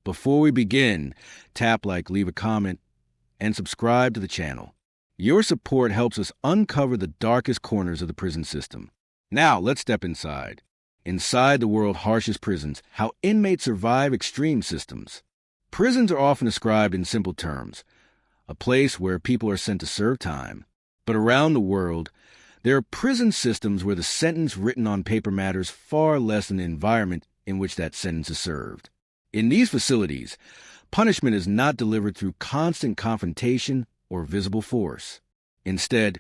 Before we begin, tap like, leave a comment, and subscribe to the channel. Your support helps us uncover the darkest corners of the prison system. Now, let's step inside. Inside the world's harshest prisons, how inmates survive extreme systems. Prisons are often described in simple terms, a place where people are sent to serve time. But around the world, there are prison systems where the sentence written on paper matters far less than the environment in which that sentence is served. In these facilities, punishment is not delivered through constant confrontation or visible force. Instead,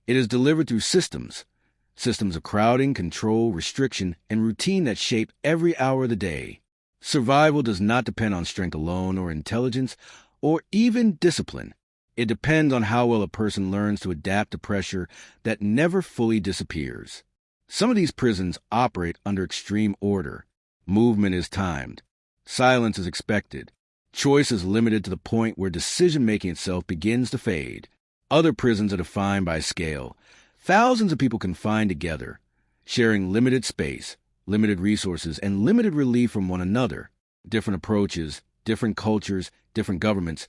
it is delivered through systems of crowding, control, restriction, and routine that shape every hour of the day. Survival does not depend on strength alone or intelligence or even discipline. It depends on how well a person learns to adapt to pressure that never fully disappears. Some of these prisons operate under extreme order. Movement is timed. Silence is expected. Choice is limited to the point where decision-making itself begins to fade. Other prisons are defined by scale. Thousands of people confined together, sharing limited space, limited resources, and limited relief from one another. Different approaches, different cultures, different governments,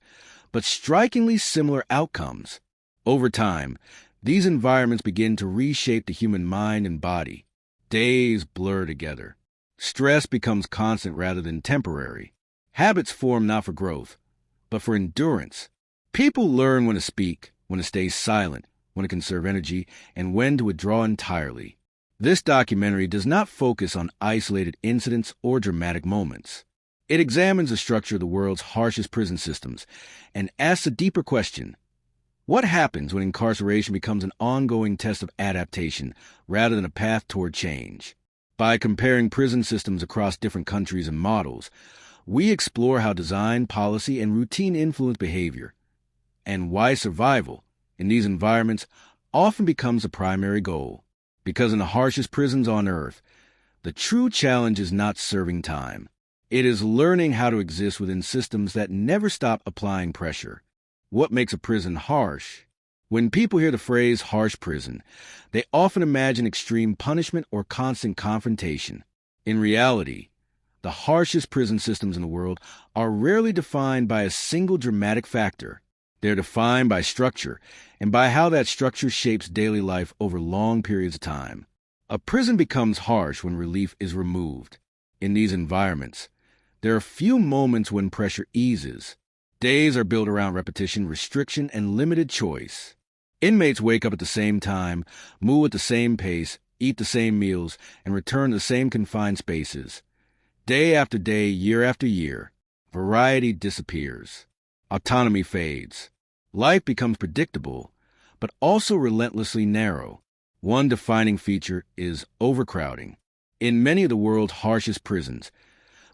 but strikingly similar outcomes. Over time, these environments begin to reshape the human mind and body. Days blur together. Stress becomes constant rather than temporary. Habits form not for growth, but for endurance. People learn when to speak, when to stay silent, when to conserve energy, and when to withdraw entirely. This documentary does not focus on isolated incidents or dramatic moments. It examines the structure of the world's harshest prison systems and asks a deeper question. What happens when incarceration becomes an ongoing test of adaptation rather than a path toward change? By comparing prison systems across different countries and models, we explore how design, policy, and routine influence behavior, and why survival in these environments often becomes the primary goal. Because in the harshest prisons on earth, the true challenge is not serving time. It is learning how to exist within systems that never stop applying pressure. What makes a prison harsh? When people hear the phrase harsh prison, they often imagine extreme punishment or constant confrontation. In reality, the harshest prison systems in the world are rarely defined by a single dramatic factor. They're defined by structure and by how that structure shapes daily life over long periods of time. A prison becomes harsh when relief is removed. In these environments, there are few moments when pressure eases. Days are built around repetition, restriction, and limited choice. Inmates wake up at the same time, move at the same pace, eat the same meals, and return to the same confined spaces. Day after day, year after year, variety disappears. Autonomy fades. Life becomes predictable, but also relentlessly narrow. One defining feature is overcrowding. In many of the world's harshest prisons,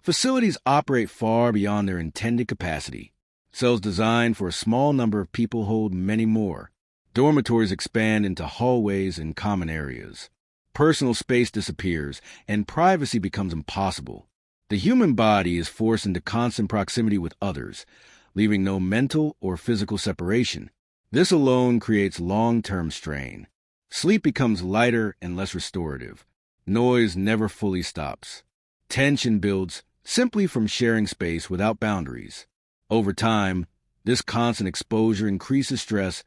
facilities operate far beyond their intended capacity. Cells designed for a small number of people hold many more. Dormitories expand into hallways and common areas. Personal space disappears, and privacy becomes impossible. The human body is forced into constant proximity with others, leaving no mental or physical separation. This alone creates long-term strain. Sleep becomes lighter and less restorative. Noise never fully stops. Tension builds simply from sharing space without boundaries. Over time, this constant exposure increases stress,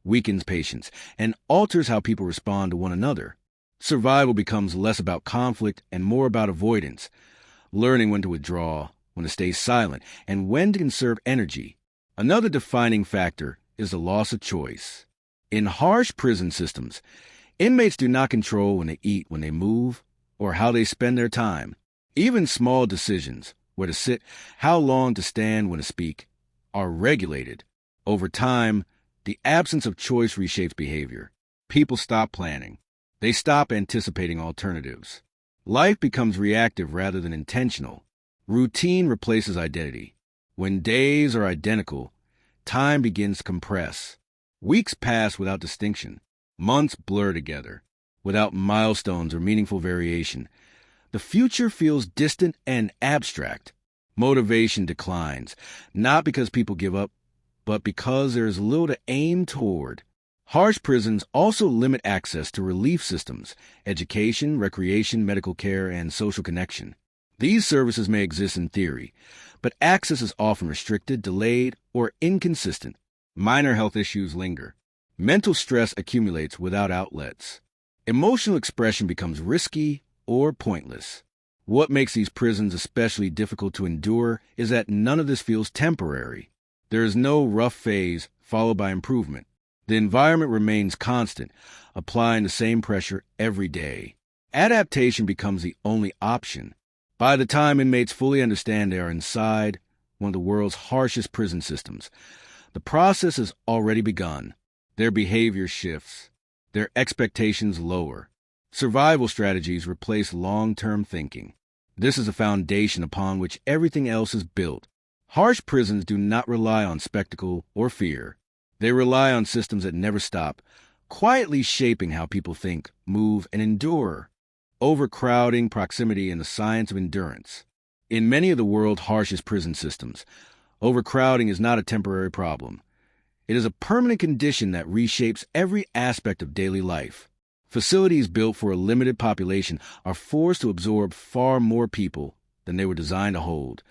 weakens patience, and alters how people respond to one another. Survival becomes less about conflict and more about avoidance, learning when to withdraw, when to stay silent, and when to conserve energy. Another defining factor is the loss of choice. In harsh prison systems, inmates do not control when they eat, when they move, or how they spend their time. Even small decisions, where to sit, how long to stand, when to speak, are regulated. Over time, the absence of choice reshapes behavior. People stop planning. They stop anticipating alternatives. Life becomes reactive rather than intentional. Routine replaces identity. When days are identical, time begins to compress. Weeks pass without distinction. Months blur together, without milestones or meaningful variation. The future feels distant and abstract. Motivation declines, not because people give up, but because there is little to aim toward. Harsh prisons also limit access to relief systems, education, recreation, medical care, and social connection. These services may exist in theory, but access is often restricted, delayed, or inconsistent. Minor health issues linger. Mental stress accumulates without outlets. Emotional expression becomes risky or pointless. What makes these prisons especially difficult to endure is that none of this feels temporary. There is no rough phase followed by improvement. The environment remains constant, applying the same pressure every day. Adaptation becomes the only option. By the time inmates fully understand they are inside one of the world's harshest prison systems, the process has already begun. Their behavior shifts. Their expectations lower. Survival strategies replace long-term thinking. This is a foundation upon which everything else is built. Harsh prisons do not rely on spectacle or fear. They rely on systems that never stop, quietly shaping how people think, move, and endure. Overcrowding, proximity, and the science of endurance. In many of the world's harshest prison systems, overcrowding is not a temporary problem. It is a permanent condition that reshapes every aspect of daily life. Facilities built for a limited population are forced to absorb far more people than they were designed to hold,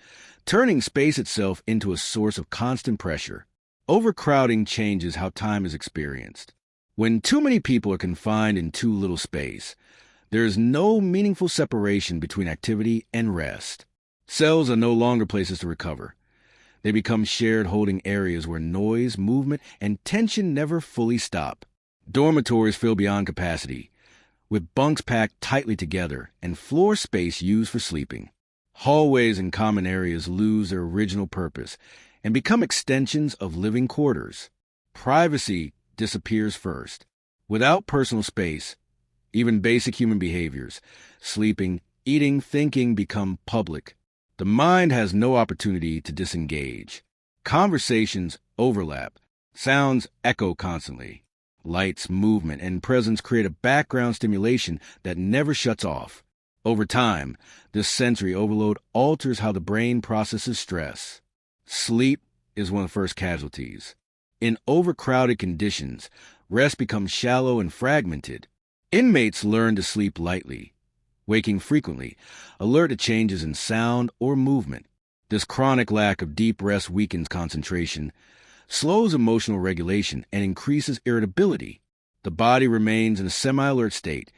turning space itself into a source of constant pressure. Overcrowding changes how time is experienced. When too many people are confined in too little space, there is no meaningful separation between activity and rest. Cells are no longer places to recover. They become shared holding areas where noise, movement, and tension never fully stop. Dormitories fill beyond capacity, with bunks packed tightly together and floor space used for sleeping. Hallways and common areas lose their original purpose and become extensions of living quarters. Privacy disappears first. Without personal space, even basic human behaviors, sleeping, eating, thinking, become public. The mind has no opportunity to disengage. Conversations overlap. Sounds echo constantly. Lights, movement, and presence create a background stimulation that never shuts off. Over time, this sensory overload alters how the brain processes stress. Sleep is one of the first casualties. In overcrowded conditions, rest becomes shallow and fragmented. Inmates learn to sleep lightly, waking frequently, alert to changes in sound or movement. This chronic lack of deep rest weakens concentration, slows emotional regulation, and increases irritability. The body remains in a semi-alert state,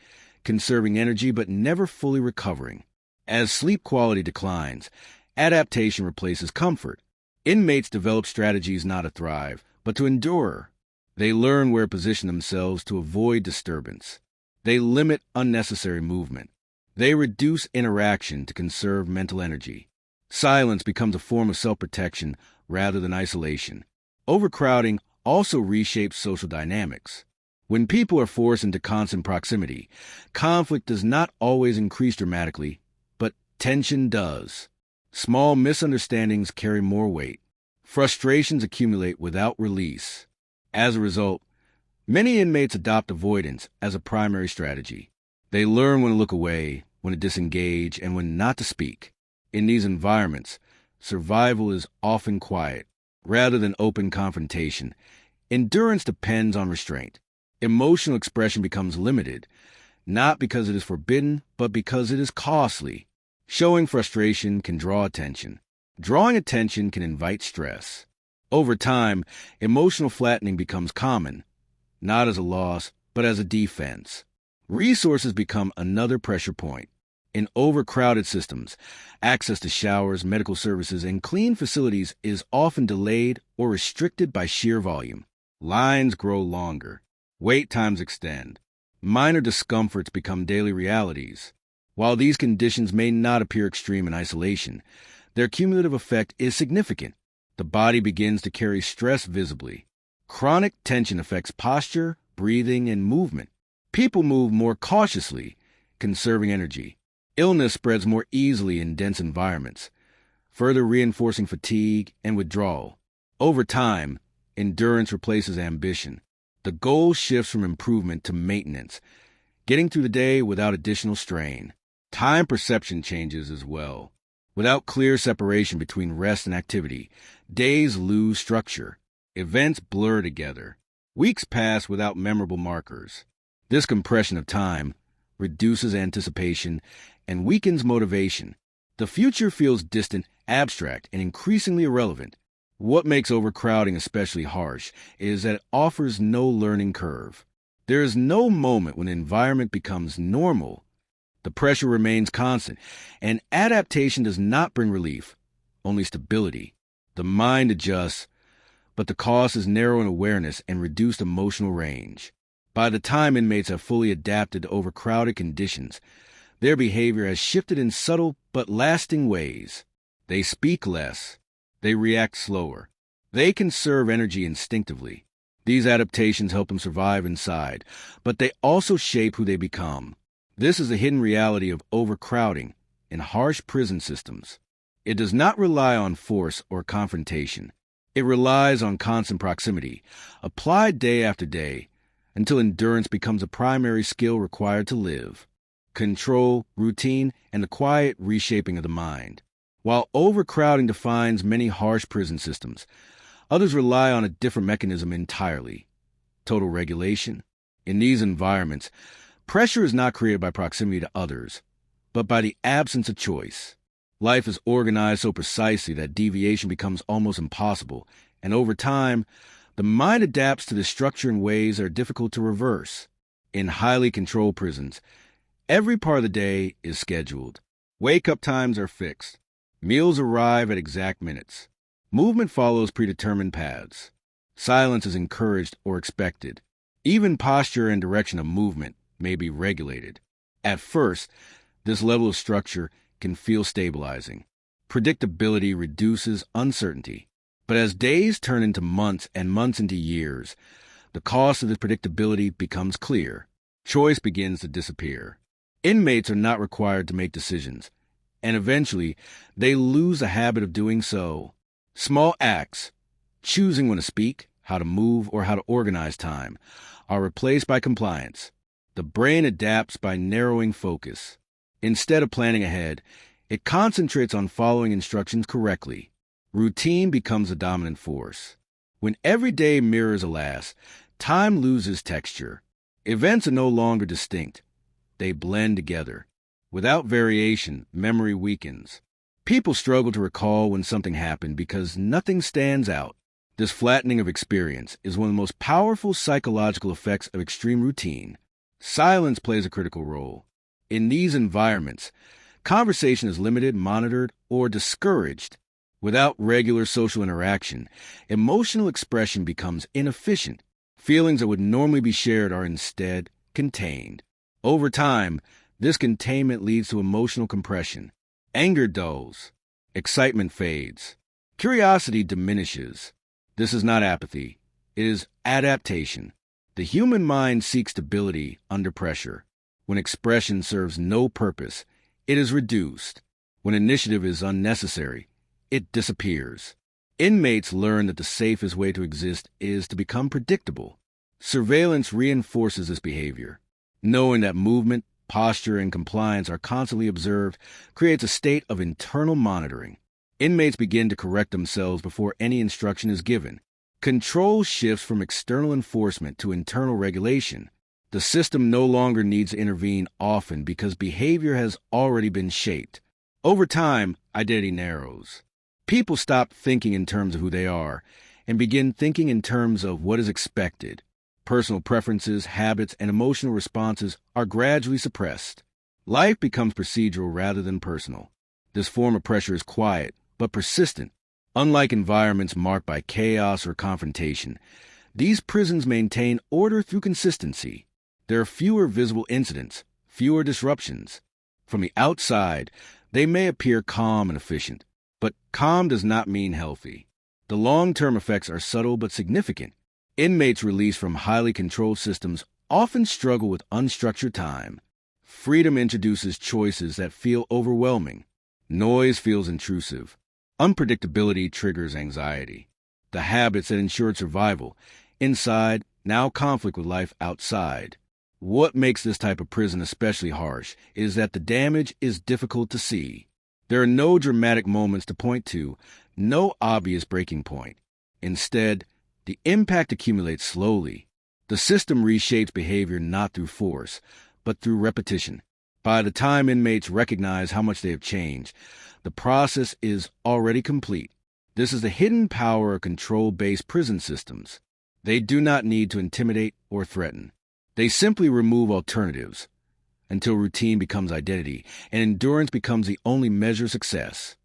conserving energy but never fully recovering. As sleep quality declines, adaptation replaces comfort. Inmates develop strategies not to thrive, but to endure. They learn where to position themselves to avoid disturbance. They limit unnecessary movement. They reduce interaction to conserve mental energy. Silence becomes a form of self-protection rather than isolation. Overcrowding also reshapes social dynamics. When people are forced into constant proximity, conflict does not always increase dramatically, but tension does. Small misunderstandings carry more weight. Frustrations accumulate without release. As a result, many inmates adopt avoidance as a primary strategy. They learn when to look away, when to disengage, and when not to speak. In these environments, survival is often quiet, rather than open confrontation. Endurance depends on restraint. Emotional expression becomes limited, not because it is forbidden, but because it is costly. Showing frustration can draw attention. Drawing attention can invite stress. Over time, emotional flattening becomes common, not as a loss, but as a defense. Resources become another pressure point. In overcrowded systems, access to showers, medical services, and clean facilities is often delayed or restricted by sheer volume. Lines grow longer. Wait times extend. Minor discomforts become daily realities. While these conditions may not appear extreme in isolation, their cumulative effect is significant. The body begins to carry stress visibly. Chronic tension affects posture, breathing, and movement. People move more cautiously, conserving energy. Illness spreads more easily in dense environments, further reinforcing fatigue and withdrawal. Over time, endurance replaces ambition. The goal shifts from improvement to maintenance, getting through the day without additional strain. Time perception changes as well. Without clear separation between rest and activity, days lose structure. Events blur together. Weeks pass without memorable markers. This compression of time reduces anticipation and weakens motivation. The future feels distant abstract, and increasingly irrelevant. What makes overcrowding especially harsh is that it offers no learning curve. There is no moment when the environment becomes normal. The pressure remains constant, and adaptation does not bring relief, only stability. The mind adjusts, but the cost is narrowing awareness and reduced emotional range. By the time inmates have fully adapted to overcrowded conditions, their behavior has shifted in subtle but lasting ways. They speak less. They react slower. They conserve energy instinctively. These adaptations help them survive inside, but they also shape who they become. This is the hidden reality of overcrowding in harsh prison systems. It does not rely on force or confrontation. It relies on constant proximity, applied day after day, until endurance becomes a primary skill required to live. Control, routine, and the quiet reshaping of the mind. While overcrowding defines many harsh prison systems, others rely on a different mechanism entirely: total regulation. In these environments, pressure is not created by proximity to others, but by the absence of choice. Life is organized so precisely that deviation becomes almost impossible, and over time, the mind adapts to this structure in ways that are difficult to reverse. In highly controlled prisons, every part of the day is scheduled. Wake-up times are fixed. Meals arrive at exact minutes. Movement follows predetermined paths. Silence is encouraged or expected. Even posture and direction of movement may be regulated. At first, this level of structure can feel stabilizing. Predictability reduces uncertainty. But as days turn into months and months into years, the cost of this predictability becomes clear. Choice begins to disappear. Inmates are not required to make decisions, and eventually they lose the habit of doing so. Small acts, choosing when to speak, how to move, or how to organize time, are replaced by compliance. The brain adapts by narrowing focus. Instead of planning ahead, it concentrates on following instructions correctly. Routine becomes the dominant force. When every day mirrors the last, time loses texture. Events are no longer distinct. They blend together. Without variation, memory weakens. People struggle to recall when something happened because nothing stands out. This flattening of experience is one of the most powerful psychological effects of extreme routine. Silence plays a critical role. In these environments, conversation is limited, monitored, or discouraged. Without regular social interaction, emotional expression becomes inefficient. Feelings that would normally be shared are instead contained. Over time, this containment leads to emotional compression. Anger dulls. Excitement fades. Curiosity diminishes. This is not apathy. It is adaptation. The human mind seeks stability under pressure. When expression serves no purpose, it is reduced. When initiative is unnecessary, it disappears. Inmates learn that the safest way to exist is to become predictable. Surveillance reinforces this behavior. Knowing that movement, posture, and compliance are constantly observed creates a state of internal monitoring. Inmates begin to correct themselves before any instruction is given. Control shifts from external enforcement to internal regulation. The system no longer needs to intervene often because behavior has already been shaped. Over time, identity narrows. People stop thinking in terms of who they are and begin thinking in terms of what is expected. Personal preferences, habits, and emotional responses are gradually suppressed. Life becomes procedural rather than personal. This form of pressure is quiet, but persistent. Unlike environments marked by chaos or confrontation, these prisons maintain order through consistency. There are fewer visible incidents, fewer disruptions. From the outside, they may appear calm and efficient, but calm does not mean healthy. The long-term effects are subtle but significant. Inmates released from highly controlled systems often struggle with unstructured time. Freedom introduces choices that feel overwhelming. Noise feels intrusive. Unpredictability triggers anxiety. The habits that ensured survival inside now conflict with life outside. What makes this type of prison especially harsh is that the damage is difficult to see. There are no dramatic moments to point to, no obvious breaking point. Instead, the impact accumulates slowly. The system reshapes behavior not through force, but through repetition. By the time inmates recognize how much they have changed, the process is already complete. This is the hidden power of control-based prison systems. They do not need to intimidate or threaten. They simply remove alternatives until routine becomes identity and endurance becomes the only measure of success.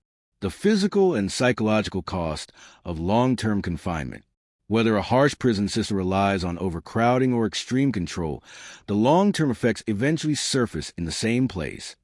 The physical and psychological cost of long-term confinement. Whether a harsh prison system relies on overcrowding or extreme control, the long-term effects eventually surface in the same place,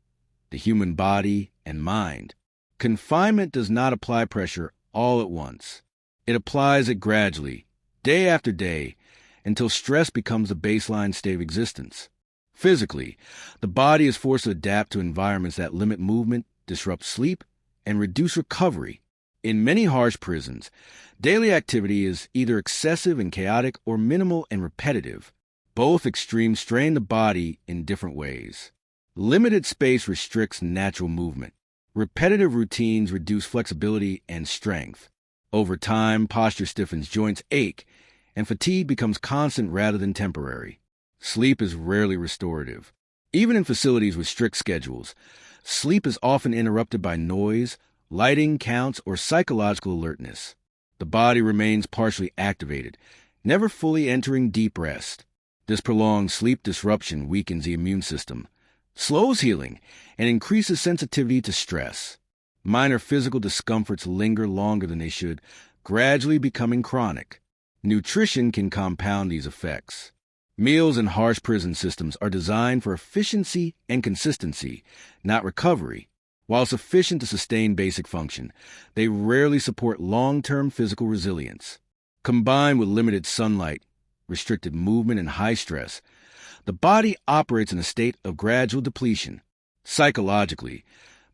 the human body and mind. Confinement does not apply pressure all at once. It applies it gradually, day after day, until stress becomes the baseline state of existence. Physically, the body is forced to adapt to environments that limit movement, disrupt sleep, and reduce recovery. In many harsh prisons, daily activity is either excessive and chaotic or minimal and repetitive. Both extremes strain the body in different ways. Limited space restricts natural movement. Repetitive routines reduce flexibility and strength. Over time, posture stiffens, joints ache, and fatigue becomes constant rather than temporary. Sleep is rarely restorative. Even in facilities with strict schedules, sleep is often interrupted by noise, lighting, counts, or psychological alertness. The body remains partially activated, never fully entering deep rest. This prolonged sleep disruption weakens the immune system, slows healing, and increases sensitivity to stress. Minor physical discomforts linger longer than they should, gradually becoming chronic. Nutrition can compound these effects. Meals in harsh prison systems are designed for efficiency and consistency, not recovery. While sufficient to sustain basic function, they rarely support long-term physical resilience. Combined with limited sunlight, restricted movement, and high stress, the body operates in a state of gradual depletion. Psychologically,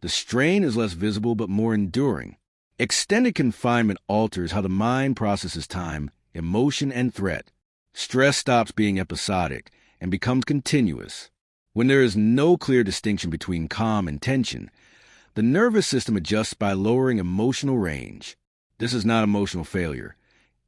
the strain is less visible but more enduring. Extended confinement alters how the mind processes time, emotion, and threat. Stress stops being episodic and becomes continuous. When there is no clear distinction between calm and tension, the nervous system adjusts by lowering emotional range. This is not emotional failure.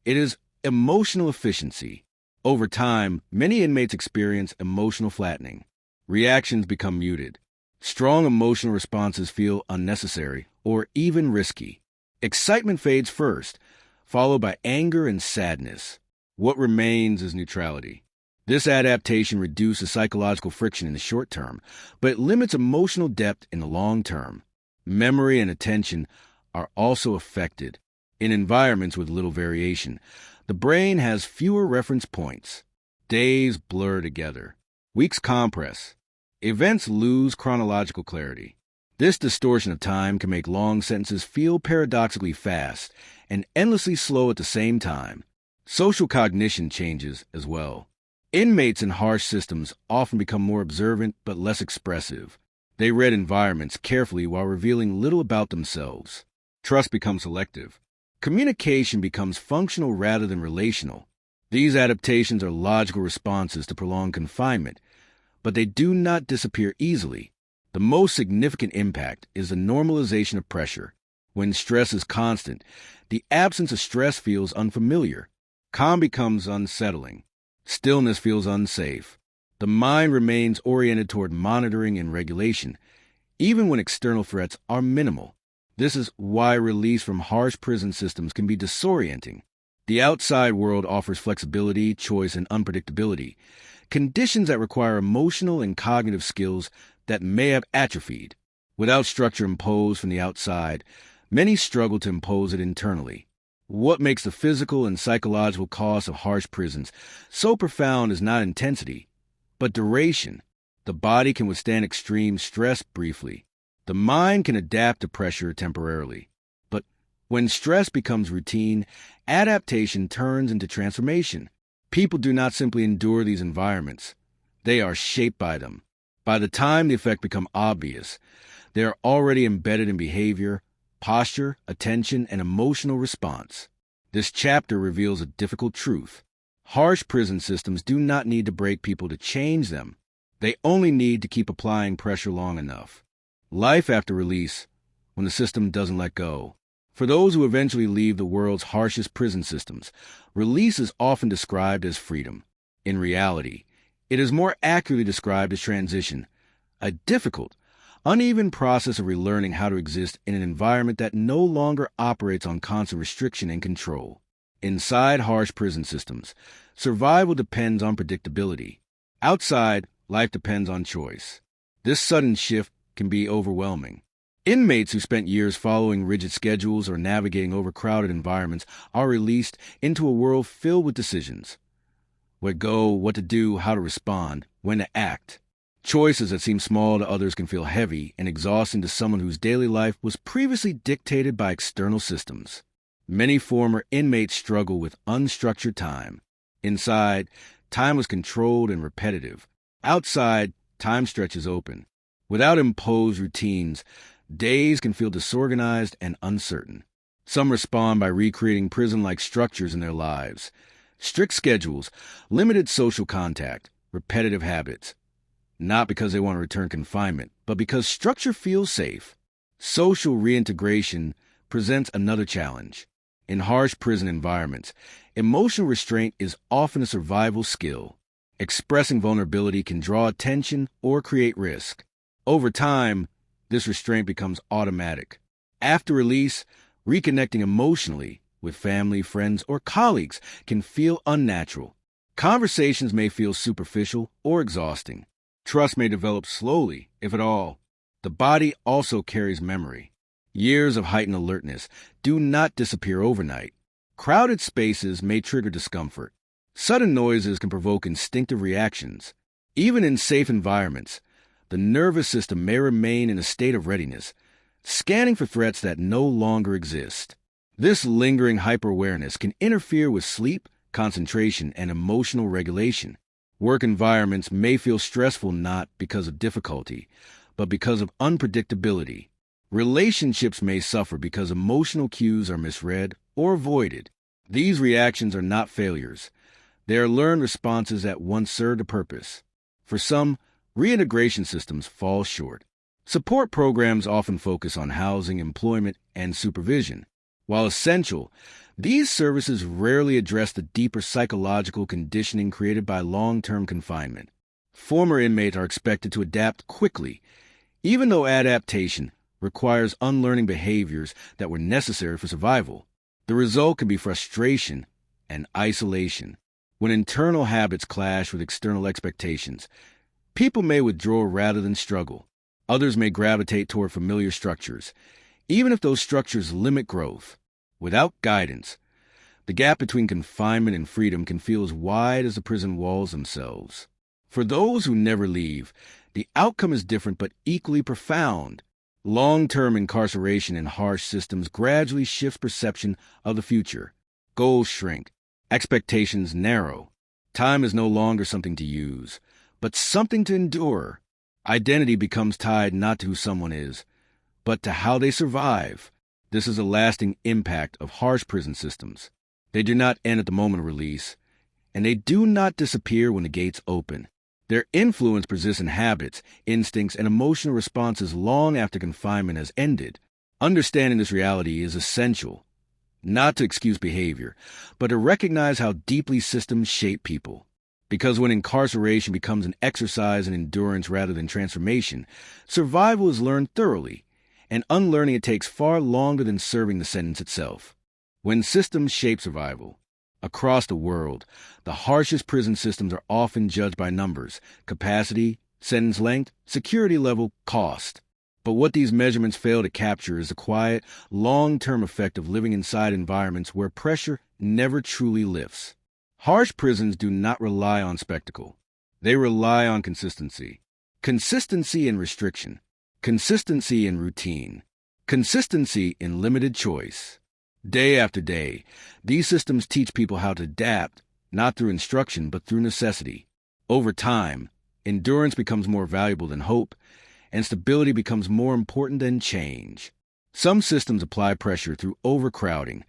It is emotional efficiency. Over time, many inmates experience emotional flattening. Reactions become muted. Strong emotional responses feel unnecessary or even risky. Excitement fades first, followed by anger and sadness. What remains is neutrality. This adaptation reduces psychological friction in the short term, but it limits emotional depth in the long term. Memory and attention are also affected. In environments with little variation, the brain has fewer reference points. Days blur together. Weeks compress. Events lose chronological clarity. This distortion of time can make long sentences feel paradoxically fast and endlessly slow at the same time. Social cognition changes as well. Inmates in harsh systems often become more observant but less expressive. They read environments carefully while revealing little about themselves. Trust becomes selective. Communication becomes functional rather than relational. These adaptations are logical responses to prolonged confinement, but they do not disappear easily. The most significant impact is the normalization of pressure. When stress is constant, the absence of stress feels unfamiliar. Calm becomes unsettling. Stillness feels unsafe. The mind remains oriented toward monitoring and regulation, even when external threats are minimal. This is why release from harsh prison systems can be disorienting. The outside world offers flexibility, choice, and unpredictability, conditions that require emotional and cognitive skills that may have atrophied. Without structure imposed from the outside, many struggle to impose it internally. What makes the physical and psychological costs of harsh prisons so profound is not intensity, but duration. The body can withstand extreme stress briefly. The mind can adapt to pressure temporarily. But when stress becomes routine, adaptation turns into transformation. People do not simply endure these environments. They are shaped by them. By the time the effects become obvious, they are already embedded in behavior, posture, attention, and emotional response. This chapter reveals a difficult truth. Harsh prison systems do not need to break people to change them. They only need to keep applying pressure long enough. Life after release, when the system doesn't let go. For those who eventually leave the world's harshest prison systems, release is often described as freedom. In reality, it is more accurately described as transition, a difficult, uneven process of relearning how to exist in an environment that no longer operates on constant restriction and control. Inside harsh prison systems, survival depends on predictability. Outside, life depends on choice. This sudden shift can be overwhelming. Inmates who spent years following rigid schedules or navigating overcrowded environments are released into a world filled with decisions. Where to go, what to do, how to respond, when to act. Choices that seem small to others can feel heavy and exhausting to someone whose daily life was previously dictated by external systems. Many former inmates struggle with unstructured time. Inside, time was controlled and repetitive. Outside, time stretches open. Without imposed routines, days can feel disorganized and uncertain. Some respond by recreating prison-like structures in their lives. Strict schedules, limited social contact, repetitive habits. Not because they want to return confinement, but because structure feels safe. Social reintegration presents another challenge. In harsh prison environments, emotional restraint is often a survival skill. Expressing vulnerability can draw attention or create risk. Over time, this restraint becomes automatic. After release, reconnecting emotionally with family, friends, or colleagues can feel unnatural. Conversations may feel superficial or exhausting. Trust may develop slowly, if at all. The body also carries memory. Years of heightened alertness do not disappear overnight. Crowded spaces may trigger discomfort. Sudden noises can provoke instinctive reactions. Even in safe environments, the nervous system may remain in a state of readiness, scanning for threats that no longer exist. This lingering hyper-awareness can interfere with sleep, concentration, and emotional regulation. Work environments may feel stressful not because of difficulty, but because of unpredictability. Relationships may suffer because emotional cues are misread or avoided. These reactions are not failures. They are learned responses that once served a purpose. For some, reintegration systems fall short. Support programs often focus on housing, employment, and supervision. While essential, these services rarely address the deeper psychological conditioning created by long-term confinement. Former inmates are expected to adapt quickly, even though adaptation requires unlearning behaviors that were necessary for survival. The result can be frustration and isolation. When internal habits clash with external expectations, people may withdraw rather than struggle. Others may gravitate toward familiar structures, even if those structures limit growth. Without guidance, the gap between confinement and freedom can feel as wide as the prison walls themselves. For those who never leave, the outcome is different but equally profound. Long-term incarceration in harsh systems gradually shifts perception of the future. Goals shrink. Expectations narrow. Time is no longer something to use, but something to endure. Identity becomes tied not to who someone is, but to how they survive. This is a lasting impact of harsh prison systems. They do not end at the moment of release, and they do not disappear when the gates open. Their influence persists in habits, instincts, and emotional responses long after confinement has ended. Understanding this reality is essential, not to excuse behavior, but to recognize how deeply systems shape people. Because when incarceration becomes an exercise in endurance rather than transformation, survival is learned thoroughly, and unlearning it takes far longer than serving the sentence itself. When systems shape survival, across the world, the harshest prison systems are often judged by numbers: capacity, sentence length, security level, cost. But what these measurements fail to capture is the quiet, long-term effect of living inside environments where pressure never truly lifts. Harsh prisons do not rely on spectacle. They rely on consistency. Consistency in restriction. Consistency in routine. Consistency in limited choice. Day after day, these systems teach people how to adapt, not through instruction, but through necessity. Over time, endurance becomes more valuable than hope, and stability becomes more important than change. Some systems apply pressure through overcrowding,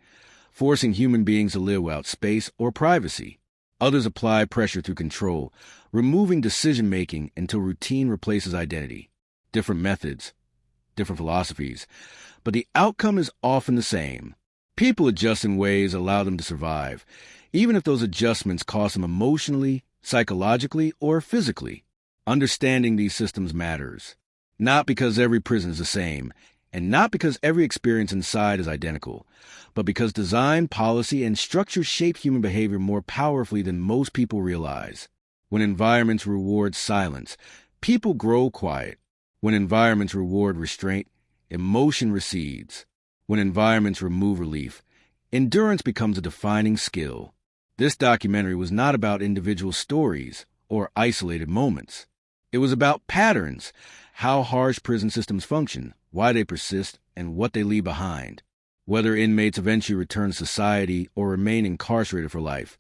forcing human beings to live without space or privacy. Others apply pressure through control, removing decision-making until routine replaces identity. Different methods, different philosophies, but the outcome is often the same. People adjust in ways that allow them to survive, even if those adjustments cost them emotionally, psychologically, or physically. Understanding these systems matters, not because every prison is the same, and not because every experience inside is identical, but because design, policy, and structure shape human behavior more powerfully than most people realize. When environments reward silence, people grow quiet. When environments reward restraint, emotion recedes. When environments remove relief, endurance becomes a defining skill. This documentary was not about individual stories or isolated moments. It was about patterns, how harsh prison systems function, why they persist, and what they leave behind. Whether inmates eventually return to society or remain incarcerated for life,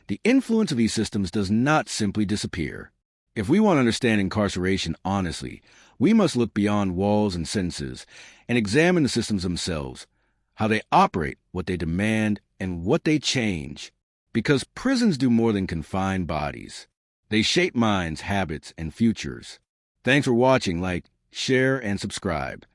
the influence of these systems does not simply disappear. If we want to understand incarceration honestly, we must look beyond walls and sentences and examine the systems themselves, how they operate, what they demand, and what they change. Because prisons do more than confine bodies. They shape minds, habits, and futures. Thanks for watching. Like, share, and subscribe.